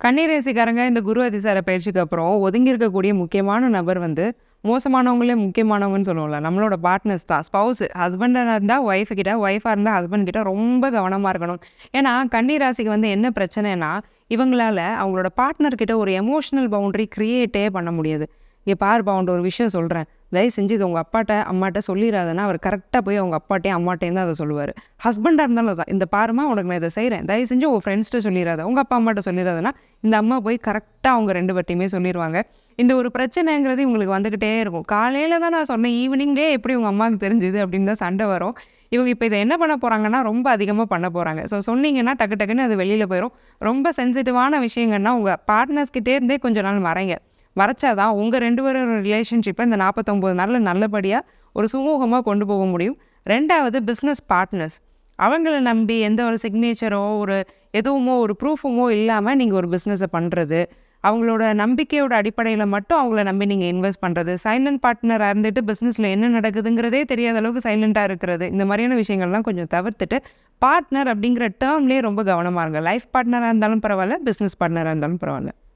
கன்னிராசிக்காரங்க இந்த குரு அதிசார பயிற்சிக்கு அப்புறம் ஒதுங்கி இருக்கக்கூடிய முக்கியமான நபர் மோசமானவங்களே முக்கியமானவங்கன்னு சொல்லுவோம்ல. நம்மளோட பார்ட்னர்ஸ் தான். ஸ்பௌஸ் ஹஸ்பண்டாக இருந்தால் ஒய்ஃப் கிட்ட, ஒய்ஃபாக இருந்தால் ஹஸ்பண்ட் கிட்ட ரொம்ப கவனமாக இருக்கணும். ஏன்னா கன்னிராசிக்கு என்ன பிரச்சனைனா, இவங்களால அவங்களோட பார்ட்னர் கிட்ட ஒரு எமோஷனல் பவுண்டரி கிரியேட்டே பண்ண முடியாது. இங்கே பாருப்பா அவன்கிட்ட ஒரு விஷயம் சொல்கிறேன், தயவு செஞ்சு இது உங்கள் அப்பாட்ட அம்மாட்ட சொல்லிடாதுன்னா அவர் கரெக்டாக போய் அவங்க அப்பாட்டையும் அம்மாட்டையும் தான் அதை சொல்லுவார். ஹஸ்பண்டாக இருந்தாலும் தான், இந்த பாருமா உனக்கு நான் இதை செய்கிறேன், தயவு செஞ்சு உங்கள் ஃப்ரெண்ட்ஸ்கிட்ட சொல்லிடாத, உங்கள் அப்பா அம்மாட்ட சொல்லிடாதுன்னா இந்த அம்மா போய் கரெக்டாக அவங்க 2 பேர்ட்டையுமே சொல்லிடுவாங்க. இந்த ஒரு பிரச்சனைங்கிறது இவங்களுக்கு வந்துக்கிட்டே இருக்கும். காலையில் தான் நான் சொன்னேன், ஈவினிங்கே எப்படி உங்கள் அம்மாவுக்கு தெரிஞ்சுது அப்படின்னு தான் சண்டை வரும். இவங்க இப்போ இதை என்ன பண்ண போகிறாங்கன்னா ரொம்ப அதிகமாக பண்ண போகிறாங்க. ஸோ சொன்னீங்கன்னா டக்கு டக்குன்னு அது வெளியில் போயிடும். ரொம்ப சென்சிட்டிவான விஷயங்கள்னா உங்கள் பார்ட்னர்ஸ்கிட்டே இருந்தே கொஞ்ச நாள் மறைங்க. மறைச்சாதான் உங்கள் 2 பேரோட ரிலேஷன்ஷிப்பை இந்த 49 நாளில் நல்லபடியாக ஒரு சுமூகமாக கொண்டு போக முடியும். 2வது பிஸ்னஸ் பார்ட்னர்ஸ். அவங்கள நம்பி எந்த ஒரு சிக்னேச்சரோ ஒரு எதுவுமோ ஒரு ப்ரூஃபுமோ இல்லாமல் நீங்கள் ஒரு பிஸ்னஸை பண்ணுறது, அவங்களோட நம்பிக்கையோட அடிப்படையில் மட்டும் அவங்கள நம்பி நீங்கள் இன்வெஸ்ட் பண்ணுறது, சைலண்ட் பார்ட்னராக இருந்துட்டு பிஸ்னஸில் என்ன நடக்குதுங்கிறதே தெரியாத அளவுக்கு சைலண்ட்டாக இருக்கிறது, இந்த மாதிரியான விஷயங்கள்லாம் கொஞ்சம் தவிர்த்துட்டு பார்ட்னர் அப்படிங்கிற டேர்ம்லேயே ரொம்ப கவனமாக இருங்க. லைஃப் பார்ட்னராக இருந்தாலும் பரவாயில்ல, பிஸ்னஸ் பார்ட்னராக இருந்தாலும் பரவாயில்ல.